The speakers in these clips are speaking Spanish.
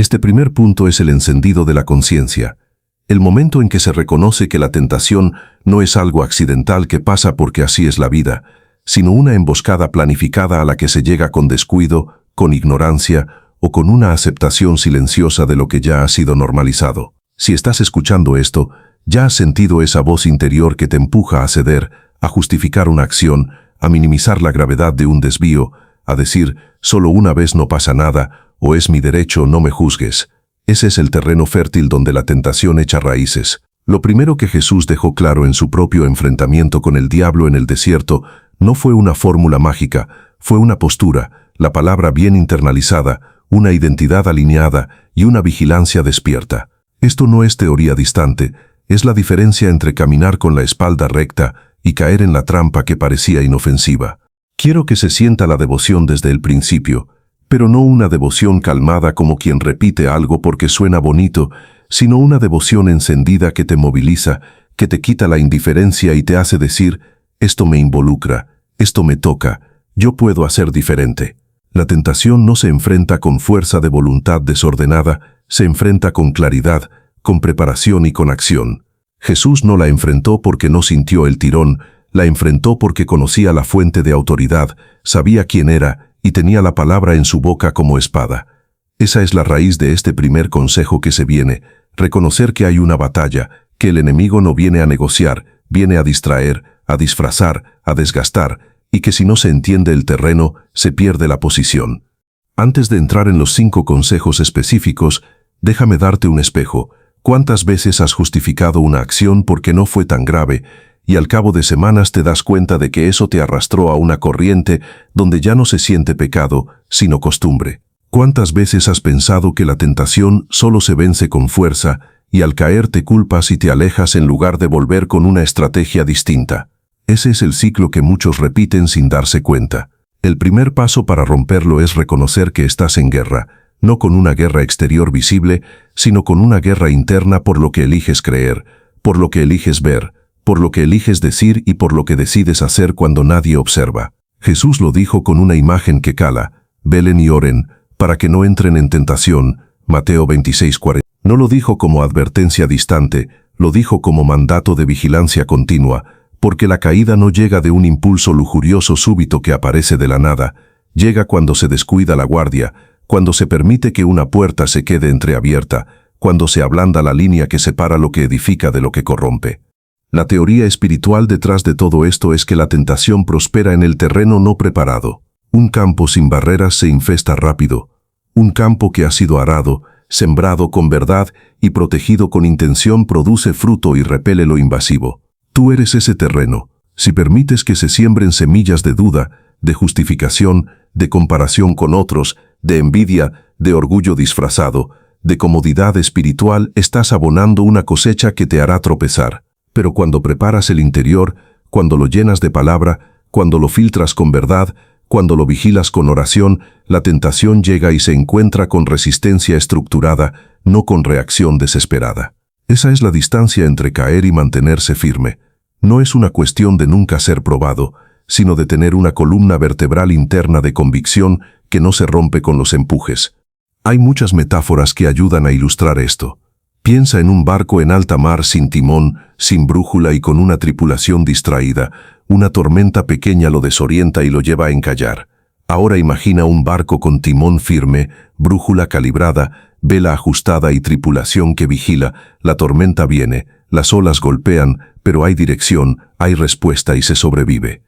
Este primer punto es el encendido de la conciencia, el momento en que se reconoce que la tentación no es algo accidental que pasa porque así es la vida, sino una emboscada planificada a la que se llega con descuido, con ignorancia o con una aceptación silenciosa de lo que ya ha sido normalizado. Si estás escuchando esto, ya has sentido esa voz interior que te empuja a ceder, a justificar una acción, a minimizar la gravedad de un desvío, a decir, solo una vez no pasa nada, o es mi derecho, no me juzgues. Ese es el terreno fértil donde la tentación echa raíces. Lo primero que Jesús dejó claro en su propio enfrentamiento con el diablo en el desierto no fue una fórmula mágica, fue una postura, la palabra bien internalizada, una identidad alineada y una vigilancia despierta. Esto no es teoría distante, es la diferencia entre caminar con la espalda recta y caer en la trampa que parecía inofensiva. Quiero que se sienta la devoción desde el principio, pero no una devoción calmada como quien repite algo porque suena bonito, sino una devoción encendida que te moviliza, que te quita la indiferencia y te hace decir, esto me involucra, esto me toca, yo puedo hacer diferente. La tentación no se enfrenta con fuerza de voluntad desordenada, se enfrenta con claridad, con preparación y con acción. Jesús no la enfrentó porque no sintió el tirón, la enfrentó porque conocía la fuente de autoridad, sabía quién era y tenía la palabra en su boca como espada. Esa es la raíz de este primer consejo que se viene, reconocer que hay una batalla, que el enemigo no viene a negociar, viene a distraer, a disfrazar, a desgastar, y que si no se entiende el terreno, se pierde la posición. Antes de entrar en los 5 consejos específicos, déjame darte un espejo. ¿Cuántas veces has justificado una acción porque no fue tan grave, y al cabo de semanas te das cuenta de que eso te arrastró a una corriente donde ya no se siente pecado, sino costumbre? ¿Cuántas veces has pensado que la tentación solo se vence con fuerza, y al caer te culpas y te alejas en lugar de volver con una estrategia distinta? Ese es el ciclo que muchos repiten sin darse cuenta. El primer paso para romperlo es reconocer que estás en guerra, no con una guerra exterior visible, sino con una guerra interna por lo que eliges creer, por lo que eliges ver, por lo que eliges decir y por lo que decides hacer cuando nadie observa. Jesús lo dijo con una imagen que cala: velen y oren, para que no entren en tentación. Mateo 26:40. No lo dijo como advertencia distante, lo dijo como mandato de vigilancia continua, porque la caída no llega de un impulso lujurioso súbito que aparece de la nada, llega cuando se descuida la guardia, cuando se permite que una puerta se quede entreabierta, cuando se ablanda la línea que separa lo que edifica de lo que corrompe. La teoría espiritual detrás de todo esto es que la tentación prospera en el terreno no preparado. Un campo sin barreras se infesta rápido. Un campo que ha sido arado, sembrado con verdad y protegido con intención produce fruto y repele lo invasivo. Tú eres ese terreno. Si permites que se siembren semillas de duda, de justificación, de comparación con otros, de envidia, de orgullo disfrazado, de comodidad espiritual, estás abonando una cosecha que te hará tropezar. Pero cuando preparas el interior, cuando lo llenas de palabra, cuando lo filtras con verdad, cuando lo vigilas con oración, la tentación llega y se encuentra con resistencia estructurada, no con reacción desesperada. Esa es la distancia entre caer y mantenerse firme. No es una cuestión de nunca ser probado, sino de tener una columna vertebral interna de convicción que no se rompe con los empujes. Hay muchas metáforas que ayudan a ilustrar esto. Piensa en un barco en alta mar sin timón, sin brújula y con una tripulación distraída. Una tormenta pequeña lo desorienta y lo lleva a encallar. Ahora imagina un barco con timón firme, brújula calibrada, vela ajustada y tripulación que vigila. La tormenta viene, las olas golpean, pero hay dirección, hay respuesta y se sobrevive.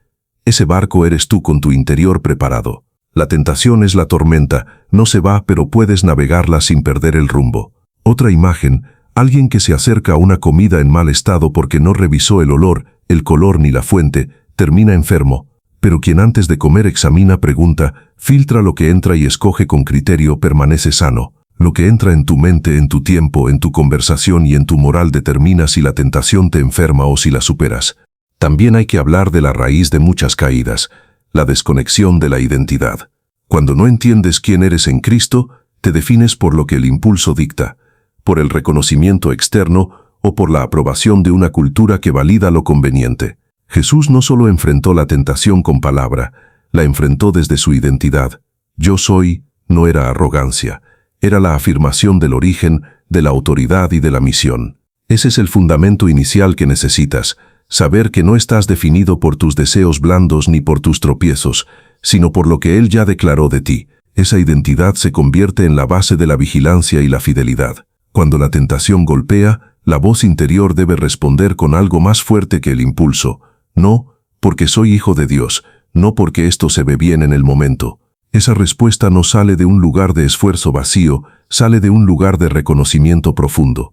Ese barco eres tú con tu interior preparado. La tentación es la tormenta, no se va pero puedes navegarla sin perder el rumbo. Otra imagen, alguien que se acerca a una comida en mal estado porque no revisó el olor, el color ni la fuente, termina enfermo. Pero quien antes de comer examina, pregunta, filtra lo que entra y escoge con criterio, permanece sano. Lo que entra en tu mente, en tu tiempo, en tu conversación y en tu moral determina si la tentación te enferma o si la superas. También hay que hablar de la raíz de muchas caídas, la desconexión de la identidad. Cuando no entiendes quién eres en Cristo, te defines por lo que el impulso dicta, por el reconocimiento externo o por la aprobación de una cultura que valida lo conveniente. Jesús no solo enfrentó la tentación con palabra, la enfrentó desde su identidad. Yo soy, no era arrogancia, Era la afirmación del origen, de la autoridad y de la misión. Ese es el fundamento inicial que necesitas, saber que no estás definido por tus deseos blandos ni por tus tropiezos, sino por lo que Él ya declaró de ti. Esa identidad se convierte en la base de la vigilancia y la fidelidad. Cuando la tentación golpea, la voz interior debe responder con algo más fuerte que el impulso. No, porque soy hijo de Dios, no porque esto se ve bien en el momento. Esa respuesta no sale de un lugar de esfuerzo vacío, sale de un lugar de reconocimiento profundo.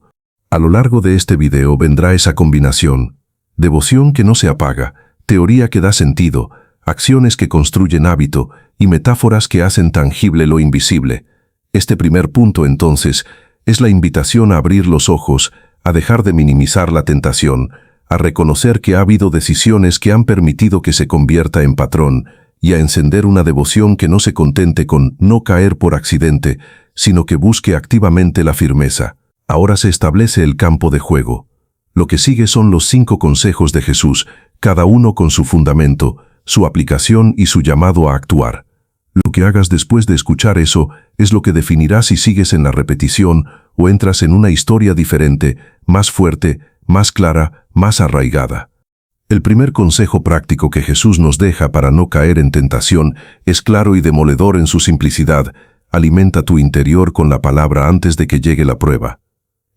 A lo largo de este video vendrá esa combinación: devoción que no se apaga, teoría que da sentido, acciones que construyen hábito y metáforas que hacen tangible lo invisible. Este primer punto, entonces, es la invitación a abrir los ojos, a dejar de minimizar la tentación, a reconocer que ha habido decisiones que han permitido que se convierta en patrón, y a encender una devoción que no se contente con no caer por accidente, sino que busque activamente la firmeza. Ahora se establece el campo de juego. Lo que sigue son los 5 consejos de Jesús, cada uno con su fundamento, su aplicación y su llamado a actuar. Lo que hagas después de escuchar eso es lo que definirá si sigues en la repetición o entras en una historia diferente, más fuerte, más clara, más arraigada. El primer consejo práctico que Jesús nos deja para no caer en tentación es claro y demoledor en su simplicidad: alimenta tu interior con la palabra antes de que llegue la prueba.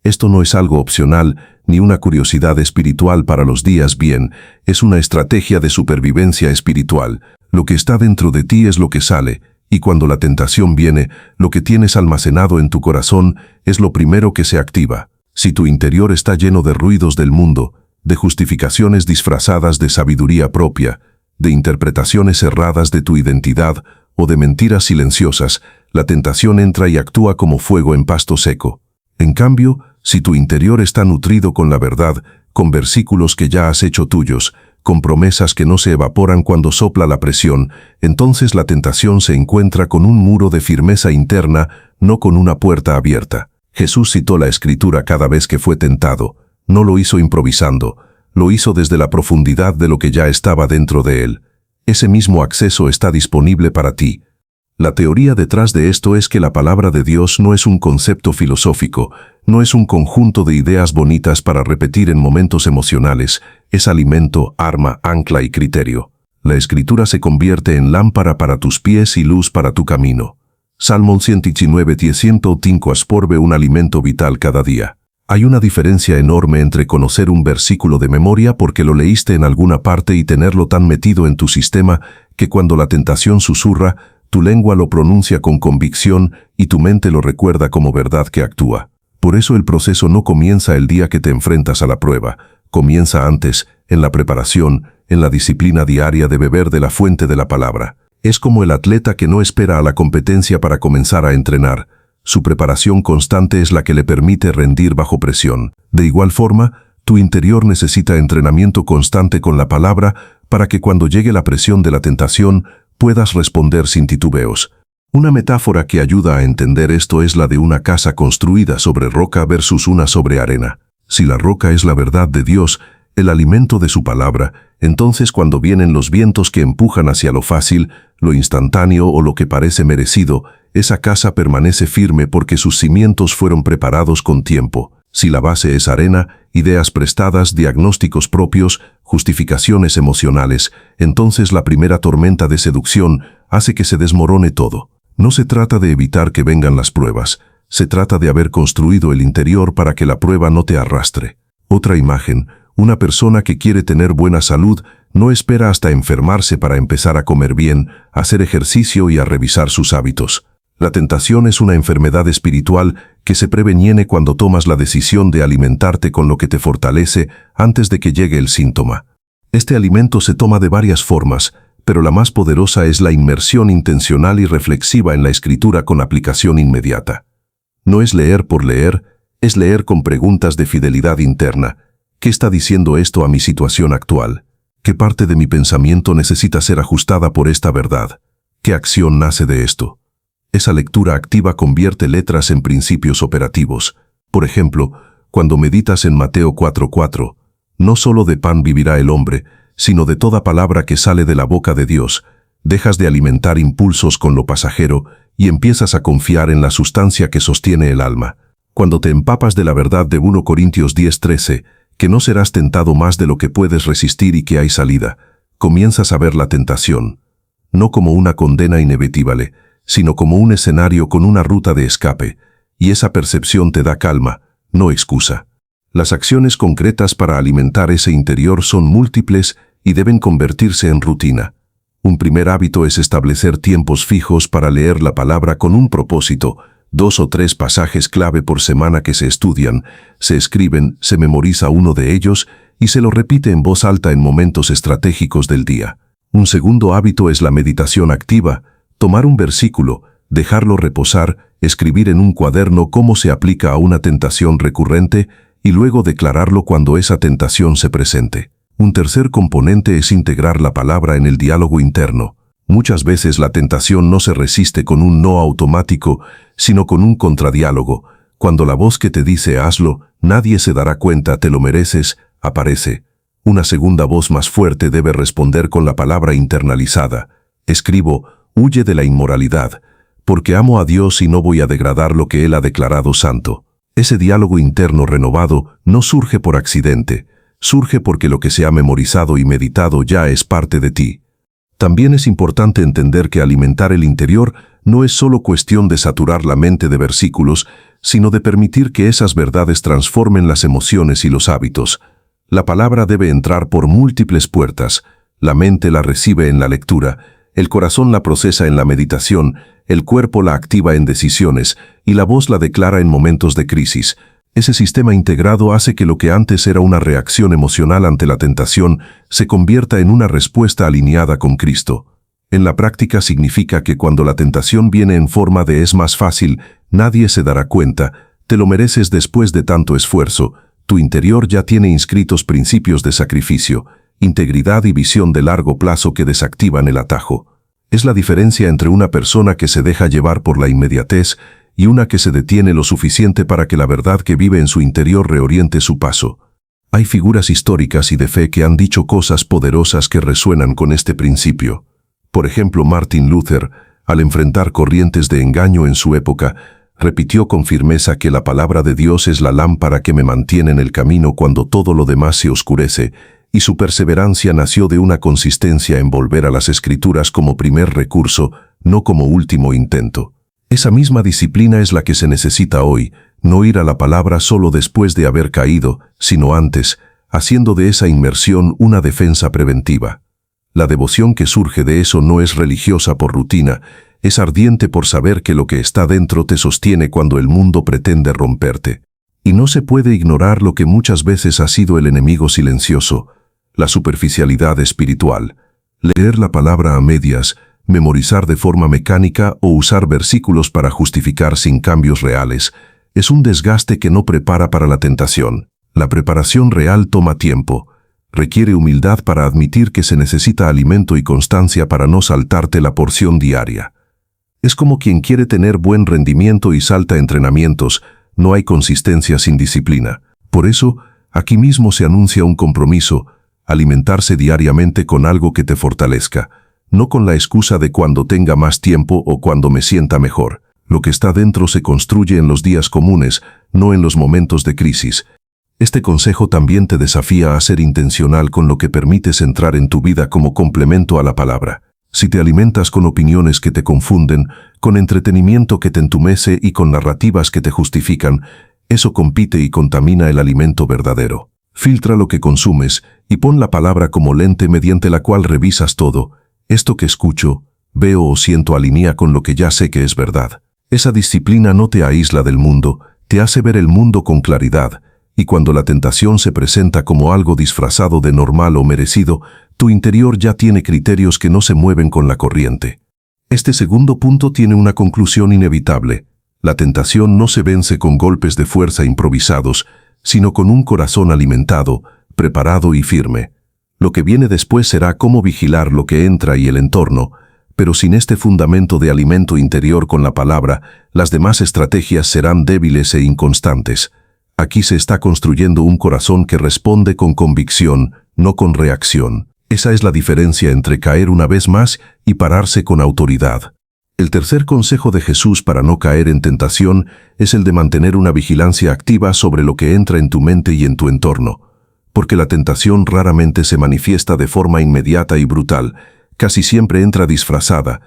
Esto no es algo opcional, ni una curiosidad espiritual para los días bien, es una estrategia de supervivencia espiritual. Lo que está dentro de ti es lo que sale, y cuando la tentación viene, lo que tienes almacenado en tu corazón es lo primero que se activa. Si tu interior está lleno de ruidos del mundo, de justificaciones disfrazadas de sabiduría propia, de interpretaciones erradas de tu identidad o de mentiras silenciosas, la tentación entra y actúa como fuego en pasto seco. En cambio, si tu interior está nutrido con la verdad, con versículos que ya has hecho tuyos, con promesas que no se evaporan cuando sopla la presión, entonces la tentación se encuentra con un muro de firmeza interna, no con una puerta abierta. Jesús citó la Escritura cada vez que fue tentado. No lo hizo improvisando, lo hizo desde la profundidad de lo que ya estaba dentro de él. Ese mismo acceso está disponible para ti. La teoría detrás de esto es que la palabra de Dios no es un concepto filosófico, no es un conjunto de ideas bonitas para repetir en momentos emocionales, es alimento, arma, ancla y criterio. La Escritura se convierte en lámpara para tus pies y luz para tu camino. Salmo 119:105 asporve un alimento vital cada día. Hay una diferencia enorme entre conocer un versículo de memoria porque lo leíste en alguna parte y tenerlo tan metido en tu sistema que cuando la tentación susurra, tu lengua lo pronuncia con convicción y tu mente lo recuerda como verdad que actúa. Por eso el proceso no comienza el día que te enfrentas a la prueba, comienza antes, en la preparación, en la disciplina diaria de beber de la fuente de la palabra. Es como el atleta que no espera a la competencia para comenzar a entrenar. Su preparación constante es la que le permite rendir bajo presión. De igual forma, tu interior necesita entrenamiento constante con la palabra para que cuando llegue la presión de la tentación puedas responder sin titubeos. Una metáfora que ayuda a entender esto es la de una casa construida sobre roca versus una sobre arena. Si la roca es la verdad de Dios, el alimento de su palabra, entonces cuando vienen los vientos que empujan hacia lo fácil, lo instantáneo o lo que parece merecido, esa casa permanece firme porque sus cimientos fueron preparados con tiempo. Si la base es arena, ideas prestadas, diagnósticos propios, justificaciones emocionales, entonces la primera tormenta de seducción hace que se desmorone todo. No se trata de evitar que vengan las pruebas, se trata de haber construido el interior para que la prueba no te arrastre. Otra imagen: una persona que quiere tener buena salud no espera hasta enfermarse para empezar a comer bien, a hacer ejercicio y a revisar sus hábitos. La tentación es una enfermedad espiritual que se previene cuando tomas la decisión de alimentarte con lo que te fortalece antes de que llegue el síntoma. Este alimento se toma de varias formas, pero la más poderosa es la inmersión intencional y reflexiva en la Escritura con aplicación inmediata. No es leer por leer, es leer con preguntas de fidelidad interna. ¿Qué está diciendo esto a mi situación actual? ¿Qué parte de mi pensamiento necesita ser ajustada por esta verdad? ¿Qué acción nace de esto? Esa lectura activa convierte letras en principios operativos. Por ejemplo, cuando meditas en Mateo 4:4, no solo de pan vivirá el hombre, sino de toda palabra que sale de la boca de Dios, dejas de alimentar impulsos con lo pasajero y empiezas a confiar en la sustancia que sostiene el alma. Cuando te empapas de la verdad de 1 Corintios 10:13, que no serás tentado más de lo que puedes resistir y que hay salida, comienzas a ver la tentación, no como una condena inevitable, sino como un escenario con una ruta de escape, y esa percepción te da calma, no excusa. Las acciones concretas para alimentar ese interior son múltiples y deben convertirse en rutina. Un primer hábito es establecer tiempos fijos para leer la palabra con un propósito, 2 o 3 pasajes clave por semana que se estudian, se escriben, se memoriza uno de ellos y se lo repite en voz alta en momentos estratégicos del día. Un segundo hábito es la meditación activa, tomar un versículo, dejarlo reposar, escribir en un cuaderno cómo se aplica a una tentación recurrente y luego declararlo cuando esa tentación se presente. Un tercer componente es integrar la palabra en el diálogo interno. Muchas veces la tentación no se resiste con un no automático, sino con un contradiálogo. Cuando la voz que te dice hazlo, nadie se dará cuenta, te lo mereces, aparece. Una segunda voz más fuerte debe responder con la palabra internalizada. Escribo, huye de la inmoralidad, porque amo a Dios y no voy a degradar lo que Él ha declarado santo. Ese diálogo interno renovado no surge por accidente, surge porque lo que se ha memorizado y meditado ya es parte de ti. También es importante entender que alimentar el interior no es solo cuestión de saturar la mente de versículos, sino de permitir que esas verdades transformen las emociones y los hábitos. La palabra debe entrar por múltiples puertas. La mente la recibe en la lectura, el corazón la procesa en la meditación, el cuerpo la activa en decisiones y la voz la declara en momentos de crisis. Ese sistema integrado hace que lo que antes era una reacción emocional ante la tentación se convierta en una respuesta alineada con Cristo. En la práctica significa que cuando la tentación viene en forma de es más fácil, nadie se dará cuenta, te lo mereces después de tanto esfuerzo, tu interior ya tiene inscritos principios de sacrificio, integridad y visión de largo plazo que desactivan el atajo. Es la diferencia entre una persona que se deja llevar por la inmediatez y una que se detiene lo suficiente para que la verdad que vive en su interior reoriente su paso. Hay figuras históricas y de fe que han dicho cosas poderosas que resuenan con este principio. Por ejemplo, Martin Luther, al enfrentar corrientes de engaño en su época, repitió con firmeza que la palabra de Dios es la lámpara que me mantiene en el camino cuando todo lo demás se oscurece, y su perseverancia nació de una consistencia en volver a las Escrituras como primer recurso, no como último intento. Esa misma disciplina es la que se necesita hoy, no ir a la palabra solo después de haber caído, sino antes, haciendo de esa inmersión una defensa preventiva. La devoción que surge de eso no es religiosa por rutina, es ardiente por saber que lo que está dentro te sostiene cuando el mundo pretende romperte. Y no se puede ignorar lo que muchas veces ha sido el enemigo silencioso, la superficialidad espiritual. Leer la palabra a medias, memorizar de forma mecánica o usar versículos para justificar sin cambios reales, es un desgaste que no prepara para la tentación. La preparación real toma tiempo. Requiere humildad para admitir que se necesita alimento y constancia para no saltarte la porción diaria. Es como quien quiere tener buen rendimiento y salta entrenamientos, no hay consistencia sin disciplina. Por eso, aquí mismo se anuncia un compromiso, alimentarse diariamente con algo que te fortalezca, no con la excusa de cuando tenga más tiempo o cuando me sienta mejor. Lo que está dentro se construye en los días comunes, no en los momentos de crisis. Este consejo también te desafía a ser intencional con lo que permites entrar en tu vida como complemento a la palabra. Si te alimentas con opiniones que te confunden, con entretenimiento que te entumece y con narrativas que te justifican, eso compite y contamina el alimento verdadero. Filtra lo que consumes y pon la palabra como lente mediante la cual revisas todo. Esto que escucho, veo o siento alinea con lo que ya sé que es verdad. Esa disciplina no te aísla del mundo, te hace ver el mundo con claridad, y cuando la tentación se presenta como algo disfrazado de normal o merecido, tu interior ya tiene criterios que no se mueven con la corriente. Este segundo punto tiene una conclusión inevitable. La tentación no se vence con golpes de fuerza improvisados, sino con un corazón alimentado, preparado y firme. Lo que viene después será cómo vigilar lo que entra y el entorno, pero sin este fundamento de alimento interior con la palabra, las demás estrategias serán débiles e inconstantes. Aquí se está construyendo un corazón que responde con convicción, no con reacción. Esa es la diferencia entre caer una vez más y pararse con autoridad. El tercer consejo de Jesús para no caer en tentación es el de mantener una vigilancia activa sobre lo que entra en tu mente y en tu entorno, porque la tentación raramente se manifiesta de forma inmediata y brutal, casi siempre entra disfrazada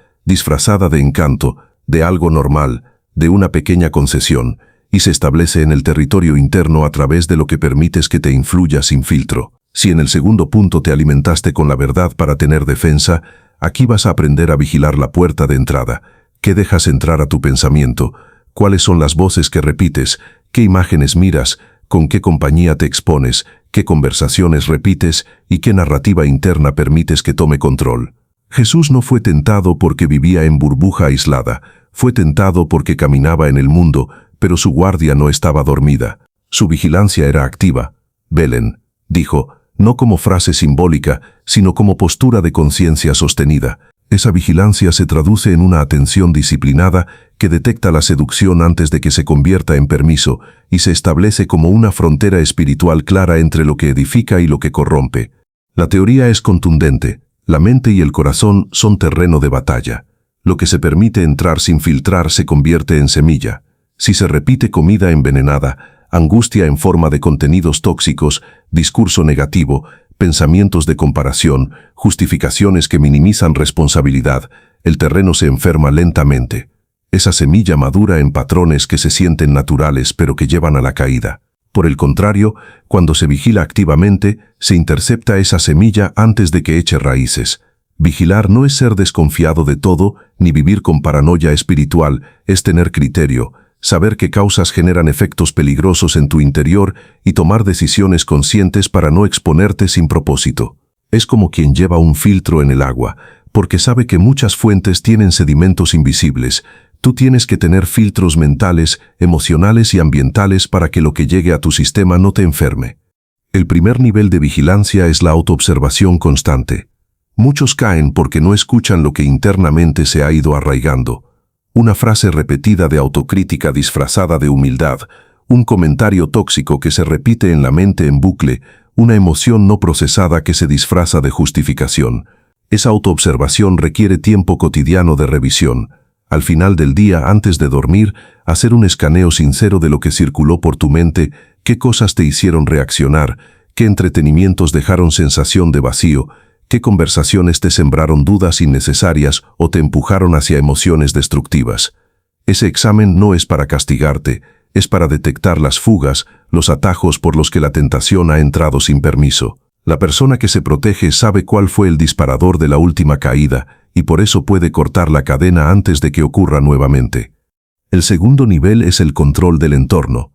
de encanto, de algo normal, de una pequeña concesión, y se establece en el territorio interno a través de lo que permites que te influya sin filtro. Si en el segundo punto te alimentaste con la verdad para tener defensa, aquí vas a aprender a vigilar la puerta de entrada. ¿Qué dejas entrar a tu pensamiento? ¿Cuáles son las voces que repites? ¿Qué imágenes miras? ¿Con qué compañía te expones? ¿Qué conversaciones repites? ¿Y qué narrativa interna permites que tome control? Jesús no fue tentado porque vivía en burbuja aislada. Fue tentado porque caminaba en el mundo, pero su guardia no estaba dormida. Su vigilancia era activa. Velen, dijo, no como frase simbólica, sino como postura de conciencia sostenida. Esa vigilancia se traduce en una atención disciplinada que detecta la seducción antes de que se convierta en permiso y se establece como una frontera espiritual clara entre lo que edifica y lo que corrompe. La teoría es contundente. La mente y el corazón son terreno de batalla. Lo que se permite entrar sin filtrar se convierte en semilla. Si se repite comida envenenada, angustia en forma de contenidos tóxicos, discurso negativo, pensamientos de comparación, justificaciones que minimizan responsabilidad, el terreno se enferma lentamente. Esa semilla madura en patrones que se sienten naturales pero que llevan a la caída. Por el contrario, cuando se vigila activamente, se intercepta esa semilla antes de que eche raíces. Vigilar no es ser desconfiado de todo, ni vivir con paranoia espiritual, es tener criterio, saber qué causas generan efectos peligrosos en tu interior y tomar decisiones conscientes para no exponerte sin propósito. Es como quien lleva un filtro en el agua, porque sabe que muchas fuentes tienen sedimentos invisibles. Tú tienes que tener filtros mentales, emocionales y ambientales para que lo que llegue a tu sistema no te enferme. El primer nivel de vigilancia es la autoobservación constante. Muchos caen porque no escuchan lo que internamente se ha ido arraigando. Una frase repetida de autocrítica disfrazada de humildad, un comentario tóxico que se repite en la mente en bucle, una emoción no procesada que se disfraza de justificación. Esa autoobservación requiere tiempo cotidiano de revisión. Al final del día, antes de dormir, hacer un escaneo sincero de lo que circuló por tu mente, qué cosas te hicieron reaccionar, qué entretenimientos dejaron sensación de vacío, qué conversaciones te sembraron dudas innecesarias o te empujaron hacia emociones destructivas. Ese examen no es para castigarte, es para detectar las fugas, los atajos por los que la tentación ha entrado sin permiso. La persona que se protege sabe cuál fue el disparador de la última caída y por eso puede cortar la cadena antes de que ocurra nuevamente. El segundo nivel es el control del entorno.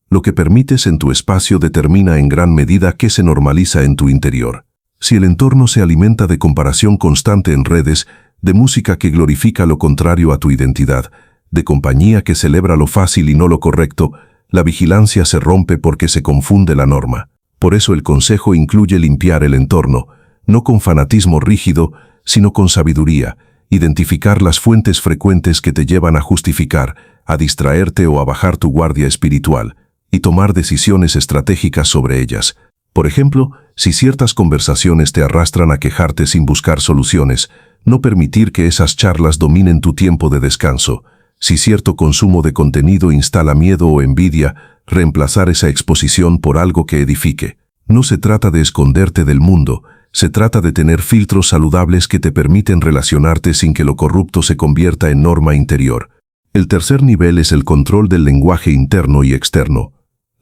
Lo que permites en tu espacio determina en gran medida qué se normaliza en tu interior. Si el entorno se alimenta de comparación constante en redes, de música que glorifica lo contrario a tu identidad, de compañía que celebra lo fácil y no lo correcto, la vigilancia se rompe porque se confunde la norma. Por eso el consejo incluye limpiar el entorno, no con fanatismo rígido, sino con sabiduría, identificar las fuentes frecuentes que te llevan a justificar, a distraerte o a bajar tu guardia espiritual, y tomar decisiones estratégicas sobre ellas. Por ejemplo, si ciertas conversaciones te arrastran a quejarte sin buscar soluciones, no permitir que esas charlas dominen tu tiempo de descanso. Si cierto consumo de contenido instala miedo o envidia, reemplazar esa exposición por algo que edifique. No se trata de esconderte del mundo, se trata de tener filtros saludables que te permiten relacionarte sin que lo corrupto se convierta en norma interior. El tercer nivel es el control del lenguaje interno y externo.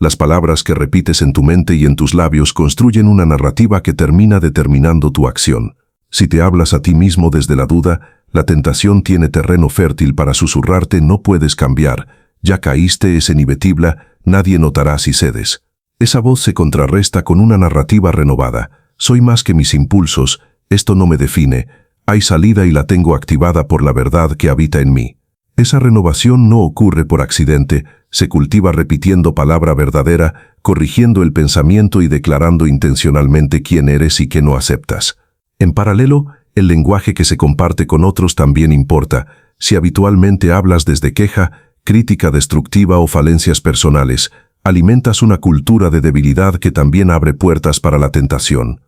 Las palabras que repites en tu mente y en tus labios construyen una narrativa que termina determinando tu acción. Si te hablas a ti mismo desde la duda, la tentación tiene terreno fértil para susurrarte no puedes cambiar, ya caíste, es inevitable, nadie notará si cedes. Esa voz se contrarresta con una narrativa renovada. Soy más que mis impulsos, esto no me define, hay salida y la tengo activada por la verdad que habita en mí. Esa renovación no ocurre por accidente, se cultiva repitiendo palabra verdadera, corrigiendo el pensamiento y declarando intencionalmente quién eres y qué no aceptas. En paralelo, el lenguaje que se comparte con otros también importa. Si habitualmente hablas desde queja, crítica destructiva o falencias personales, alimentas una cultura de debilidad que también abre puertas para la tentación.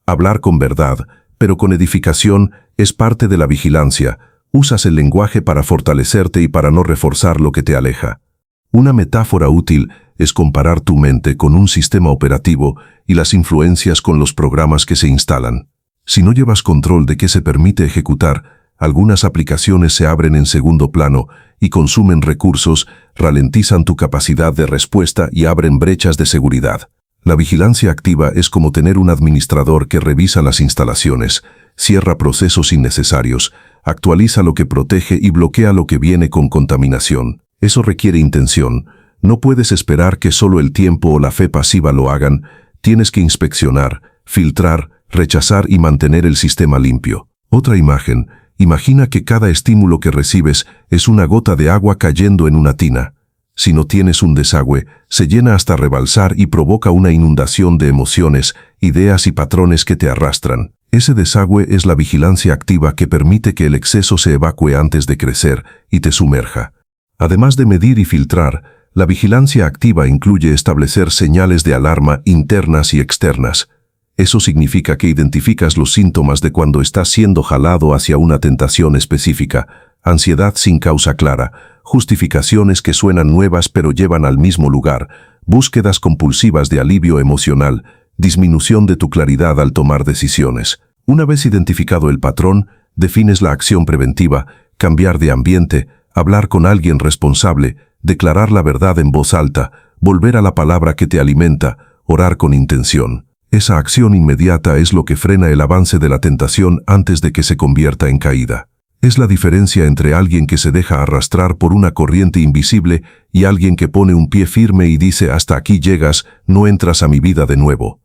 Hablar con verdad, pero con edificación, es parte de la vigilancia, Usas el lenguaje para fortalecerte y para no reforzar lo que te aleja. Una metáfora útil es comparar tu mente con un sistema operativo y las influencias con los programas que se instalan. Si no llevas control de qué se permite ejecutar, algunas aplicaciones se abren en segundo plano y consumen recursos, ralentizan tu capacidad de respuesta y abren brechas de seguridad. La vigilancia activa es como tener un administrador que revisa las instalaciones, cierra procesos innecesarios, actualiza lo que protege y bloquea lo que viene con contaminación. Eso requiere intención. No puedes esperar que solo el tiempo o la fe pasiva lo hagan. Tienes que inspeccionar, filtrar, rechazar y mantener el sistema limpio. Otra imagen. Imagina que cada estímulo que recibes es una gota de agua cayendo en una tina. Si no tienes un desagüe, se llena hasta rebalsar y provoca una inundación de emociones, ideas y patrones que te arrastran. Ese desagüe es la vigilancia activa que permite que el exceso se evacúe antes de crecer y te sumerja. Además de medir y filtrar, la vigilancia activa incluye establecer señales de alarma internas y externas. Eso significa que identificas los síntomas de cuando estás siendo jalado hacia una tentación específica, ansiedad sin causa clara, justificaciones que suenan nuevas pero llevan al mismo lugar, búsquedas compulsivas de alivio emocional, disminución de tu claridad al tomar decisiones. Una vez identificado el patrón, defines la acción preventiva, cambiar de ambiente, hablar con alguien responsable, declarar la verdad en voz alta, volver a la palabra que te alimenta, orar con intención. Esa acción inmediata es lo que frena el avance de la tentación antes de que se convierta en caída. Es la diferencia entre alguien que se deja arrastrar por una corriente invisible y alguien que pone un pie firme y dice hasta aquí llegas, no entras a mi vida de nuevo.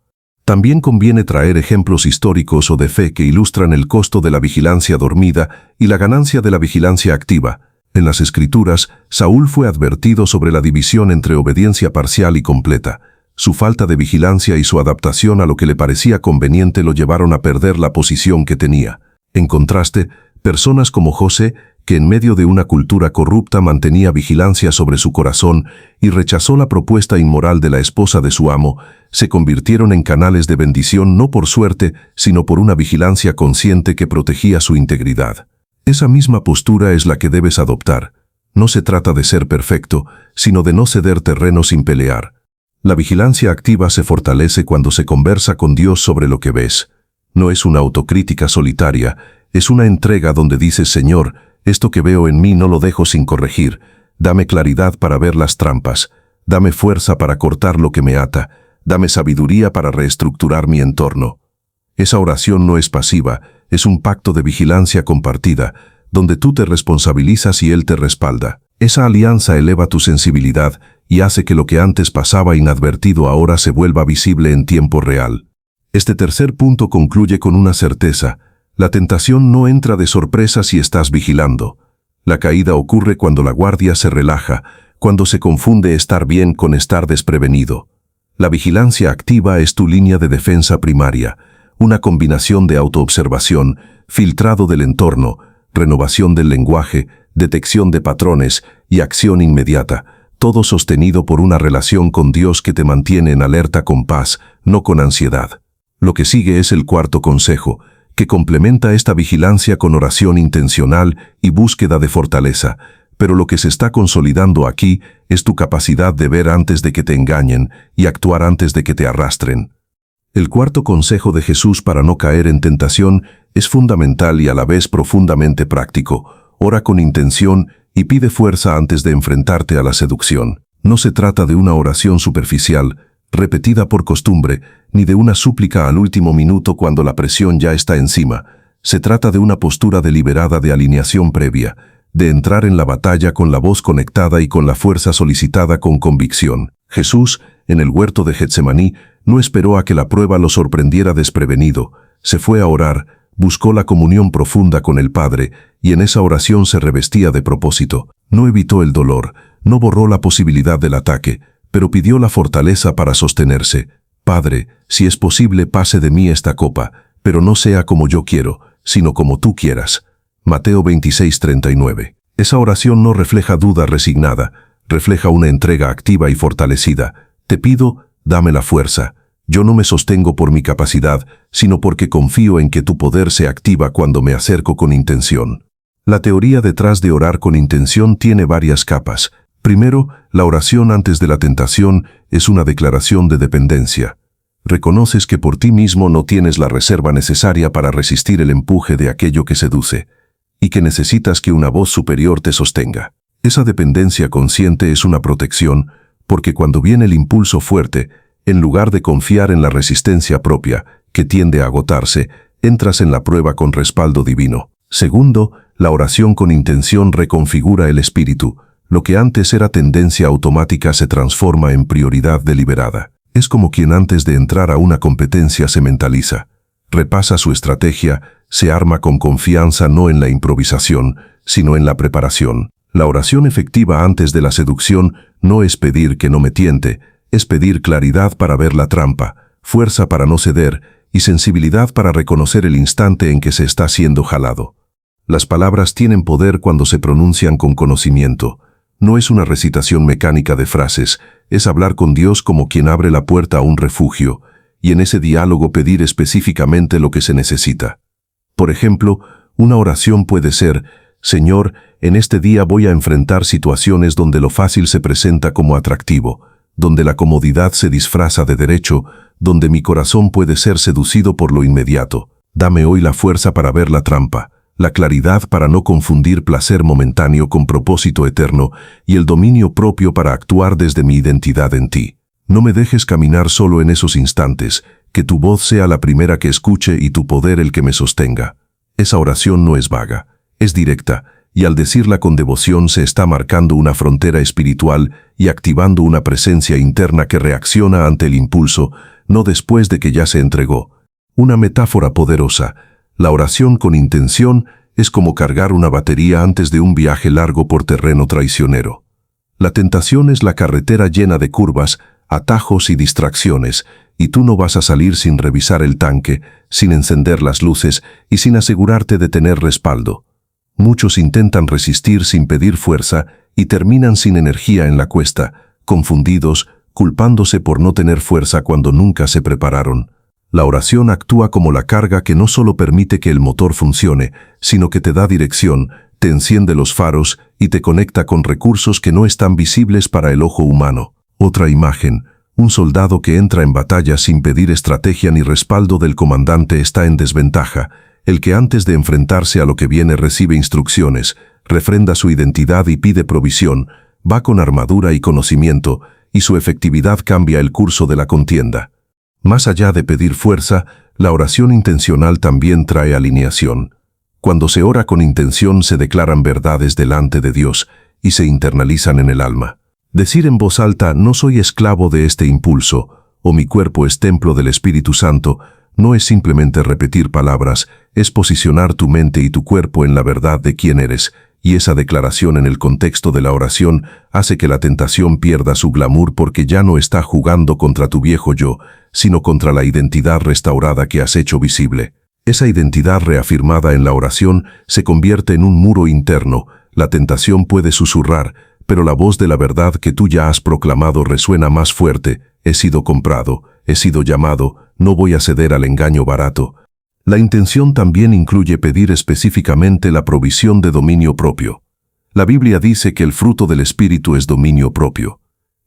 También conviene traer ejemplos históricos o de fe que ilustran el costo de la vigilancia dormida y la ganancia de la vigilancia activa. En las Escrituras, Saúl fue advertido sobre la división entre obediencia parcial y completa. Su falta de vigilancia y su adaptación a lo que le parecía conveniente lo llevaron a perder la posición que tenía. En contraste, personas como José, que en medio de una cultura corrupta mantenía vigilancia sobre su corazón y rechazó la propuesta inmoral de la esposa de su amo, se convirtieron en canales de bendición no por suerte, sino por una vigilancia consciente que protegía su integridad. Esa misma postura es la que debes adoptar. No se trata de ser perfecto, sino de no ceder terreno sin pelear. La vigilancia activa se fortalece cuando se conversa con Dios sobre lo que ves. No es una autocrítica solitaria, es una entrega donde dices, Señor, esto que veo en mí no lo dejo sin corregir. Dame claridad para ver las trampas. Dame fuerza para cortar lo que me ata. Dame sabiduría para reestructurar mi entorno. Esa oración no es pasiva, es un pacto de vigilancia compartida, donde tú te responsabilizas y Él te respalda. Esa alianza eleva tu sensibilidad y hace que lo que antes pasaba inadvertido ahora se vuelva visible en tiempo real. Este tercer punto concluye con una certeza. La tentación no entra de sorpresa si estás vigilando. La caída ocurre cuando la guardia se relaja, cuando se confunde estar bien con estar desprevenido. La vigilancia activa es tu línea de defensa primaria, una combinación de autoobservación, filtrado del entorno, renovación del lenguaje, detección de patrones y acción inmediata, todo sostenido por una relación con Dios que te mantiene en alerta con paz, no con ansiedad. Lo que sigue es el cuarto consejo, que complementa esta vigilancia con oración intencional y búsqueda de fortaleza, pero lo que se está consolidando aquí es tu capacidad de ver antes de que te engañen y actuar antes de que te arrastren. El cuarto consejo de Jesús para no caer en tentación es fundamental y a la vez profundamente práctico. Ora con intención y pide fuerza antes de enfrentarte a la seducción. No se trata de una oración superficial, repetida por costumbre, ni de una súplica al último minuto cuando la presión ya está encima. Se trata de una postura deliberada de alineación previa, de entrar en la batalla con la voz conectada y con la fuerza solicitada con convicción. Jesús, en el huerto de Getsemaní, no esperó a que la prueba lo sorprendiera desprevenido. Se fue a orar, buscó la comunión profunda con el Padre, y en esa oración se revestía de propósito. No evitó el dolor, no borró la posibilidad del ataque, pero pidió la fortaleza para sostenerse. Padre, si es posible pase de mí esta copa, pero no sea como yo quiero, sino como tú quieras. Mateo 26:39. Esa oración no refleja duda resignada, refleja una entrega activa y fortalecida. Te pido, dame la fuerza. Yo no me sostengo por mi capacidad, sino porque confío en que tu poder se activa cuando me acerco con intención. La teoría detrás de orar con intención tiene varias capas. Primero, la oración antes de la tentación es una declaración de dependencia. Reconoces que por ti mismo no tienes la reserva necesaria para resistir el empuje de aquello que seduce, y que necesitas que una voz superior te sostenga. Esa dependencia consciente es una protección, porque cuando viene el impulso fuerte, en lugar de confiar en la resistencia propia, que tiende a agotarse, entras en la prueba con respaldo divino. Segundo, la oración con intención reconfigura el espíritu. Lo que antes era tendencia automática se transforma en prioridad deliberada. Es como quien antes de entrar a una competencia se mentaliza, repasa su estrategia, se arma con confianza no en la improvisación, sino en la preparación. La oración efectiva antes de la seducción no es pedir que no me tiente, es pedir claridad para ver la trampa, fuerza para no ceder y sensibilidad para reconocer el instante en que se está siendo jalado. Las palabras tienen poder cuando se pronuncian con conocimiento. No es una recitación mecánica de frases, es hablar con Dios como quien abre la puerta a un refugio, y en ese diálogo pedir específicamente lo que se necesita. Por ejemplo, una oración puede ser: Señor, en este día voy a enfrentar situaciones donde lo fácil se presenta como atractivo, donde la comodidad se disfraza de derecho, donde mi corazón puede ser seducido por lo inmediato. Dame hoy la fuerza para ver la trampa, la claridad para no confundir placer momentáneo con propósito eterno y el dominio propio para actuar desde mi identidad en ti. No me dejes caminar solo en esos instantes, que tu voz sea la primera que escuche y tu poder el que me sostenga. Esa oración no es vaga, es directa, y al decirla con devoción se está marcando una frontera espiritual y activando una presencia interna que reacciona ante el impulso, no después de que ya se entregó. Una metáfora poderosa. La oración con intención es como cargar una batería antes de un viaje largo por terreno traicionero. La tentación es la carretera llena de curvas, atajos y distracciones, y tú no vas a salir sin revisar el tanque, sin encender las luces y sin asegurarte de tener respaldo. Muchos intentan resistir sin pedir fuerza y terminan sin energía en la cuesta, confundidos, culpándose por no tener fuerza cuando nunca se prepararon. La oración actúa como la carga que no solo permite que el motor funcione, sino que te da dirección, te enciende los faros y te conecta con recursos que no están visibles para el ojo humano. Otra imagen: un soldado que entra en batalla sin pedir estrategia ni respaldo del comandante está en desventaja. El que antes de enfrentarse a lo que viene recibe instrucciones, refrenda su identidad y pide provisión, va con armadura y conocimiento, y su efectividad cambia el curso de la contienda. Más allá de pedir fuerza, la oración intencional también trae alineación. Cuando se ora con intención se declaran verdades delante de Dios y se internalizan en el alma. Decir en voz alta: no soy esclavo de este impulso, o mi cuerpo es templo del Espíritu Santo, no es simplemente repetir palabras, es posicionar tu mente y tu cuerpo en la verdad de quién eres, y esa declaración en el contexto de la oración hace que la tentación pierda su glamour porque ya no está jugando contra tu viejo yo, sino contra la identidad restaurada que has hecho visible. Esa identidad reafirmada en la oración se convierte en un muro interno. La tentación puede susurrar, pero la voz de la verdad que tú ya has proclamado resuena más fuerte: he sido comprado, he sido llamado, no voy a ceder al engaño barato. La intención también incluye pedir específicamente la provisión de dominio propio. La Biblia dice que el fruto del Espíritu es dominio propio.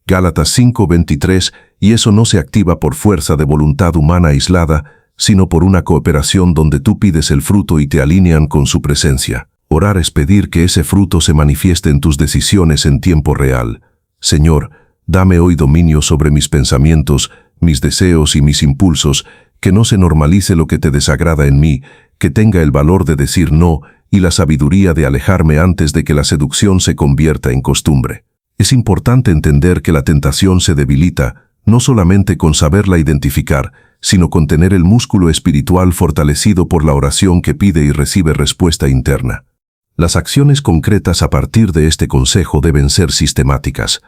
Gálatas 5:23, y eso no se activa por fuerza de voluntad humana aislada, sino por una cooperación donde tú pides el fruto y te alinean con su presencia. Orar es pedir que ese fruto se manifieste en tus decisiones en tiempo real. Señor, dame hoy dominio sobre mis pensamientos, mis deseos y mis impulsos, que no se normalice lo que te desagrada en mí, que tenga el valor de decir no y la sabiduría de alejarme antes de que la seducción se convierta en costumbre. Es importante entender que la tentación se debilita, no solamente con saberla identificar, sino con tener el músculo espiritual fortalecido por la oración que pide y recibe respuesta interna. Las acciones concretas a partir de este consejo deben ser sistemáticas.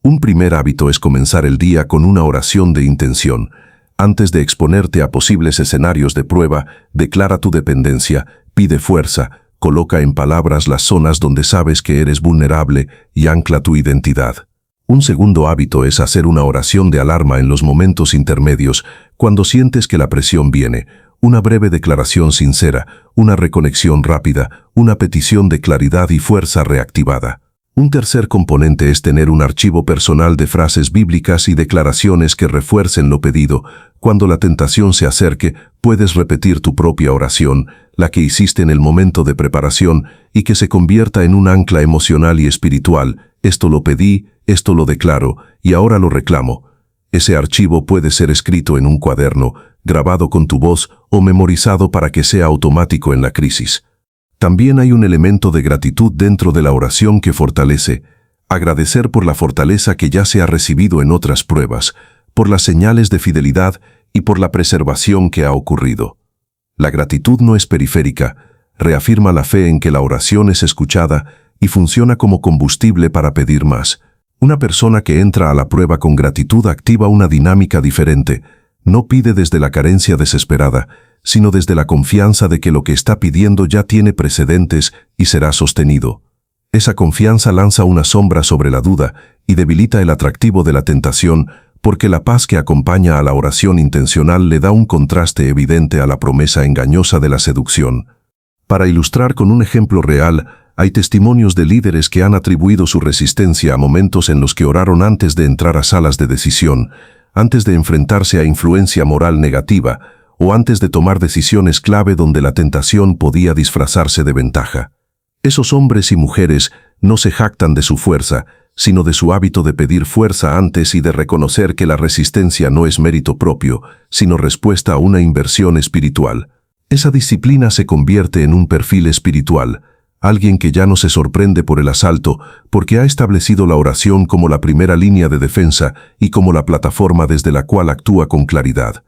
Un primer hábito es comenzar el día con una oración de intención. Antes de exponerte a posibles escenarios de prueba, declara tu dependencia, pide fuerza, coloca en palabras las zonas donde sabes que eres vulnerable y ancla tu identidad. Un segundo hábito es hacer una oración de alarma en los momentos intermedios, cuando sientes que la presión viene, una breve declaración sincera, una reconexión rápida, una petición de claridad y fuerza reactivada. Un tercer componente es tener un archivo personal de frases bíblicas y declaraciones que refuercen lo pedido. Cuando la tentación se acerque, puedes repetir tu propia oración, la que hiciste en el momento de preparación, y que se convierta en un ancla emocional y espiritual. Esto lo pedí, esto lo declaro, y ahora lo reclamo. Ese archivo puede ser escrito en un cuaderno, grabado con tu voz o memorizado para que sea automático en la crisis. También hay un elemento de gratitud dentro de la oración que fortalece. Agradecer por la fortaleza que ya se ha recibido en otras pruebas, por las señales de fidelidad y por la preservación que ha ocurrido. La gratitud no es periférica, reafirma la fe en que la oración es escuchada y funciona como combustible para pedir más. Una persona que entra a la prueba con gratitud activa una dinámica diferente. No pide desde la carencia desesperada, sino desde la confianza de que lo que está pidiendo ya tiene precedentes y será sostenido. Esa confianza lanza una sombra sobre la duda y debilita el atractivo de la tentación, porque la paz que acompaña a la oración intencional le da un contraste evidente a la promesa engañosa de la seducción. Para ilustrar con un ejemplo real, hay testimonios de líderes que han atribuido su resistencia a momentos en los que oraron antes de entrar a salas de decisión, antes de enfrentarse a influencia moral negativa, o antes de tomar decisiones clave donde la tentación podía disfrazarse de ventaja. Esos hombres y mujeres no se jactan de su fuerza, sino de su hábito de pedir fuerza antes y de reconocer que la resistencia no es mérito propio, sino respuesta a una inversión espiritual. Esa disciplina se convierte en un perfil espiritual, alguien que ya no se sorprende por el asalto, porque ha establecido la oración como la primera línea de defensa y como la plataforma desde la cual actúa con claridad.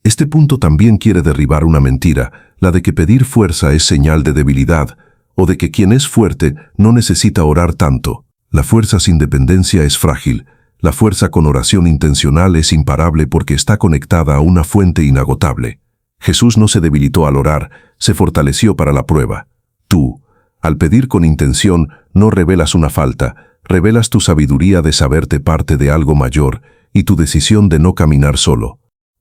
Este punto también quiere derribar una mentira, la de que pedir fuerza es señal de debilidad, o de que quien es fuerte no necesita orar tanto. La fuerza sin dependencia es frágil. La fuerza con oración intencional es imparable porque está conectada a una fuente inagotable. Jesús no se debilitó al orar, se fortaleció para la prueba. Tú, al pedir con intención, no revelas una falta, revelas tu sabiduría de saberte parte de algo mayor y tu decisión de no caminar solo.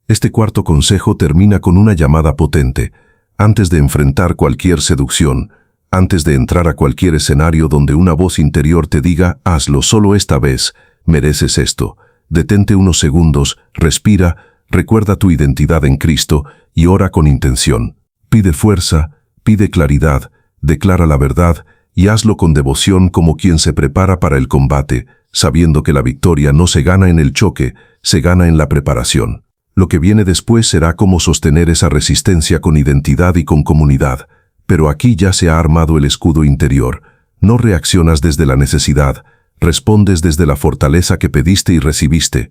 Este cuarto consejo termina con una llamada potente. Antes de enfrentar cualquier seducción, antes de entrar a cualquier escenario donde una voz interior te diga, hazlo solo esta vez, mereces esto, detente unos segundos, respira, recuerda tu identidad en Cristo y ora con intención. Pide fuerza, pide claridad, declara la verdad y hazlo con devoción como quien se prepara para el combate, sabiendo que la victoria no se gana en el choque, se gana en la preparación. Lo que viene después será cómo sostener esa resistencia con identidad y con comunidad. Pero aquí ya se ha armado el escudo interior. No reaccionas desde la necesidad, respondes desde la fortaleza que pediste y recibiste.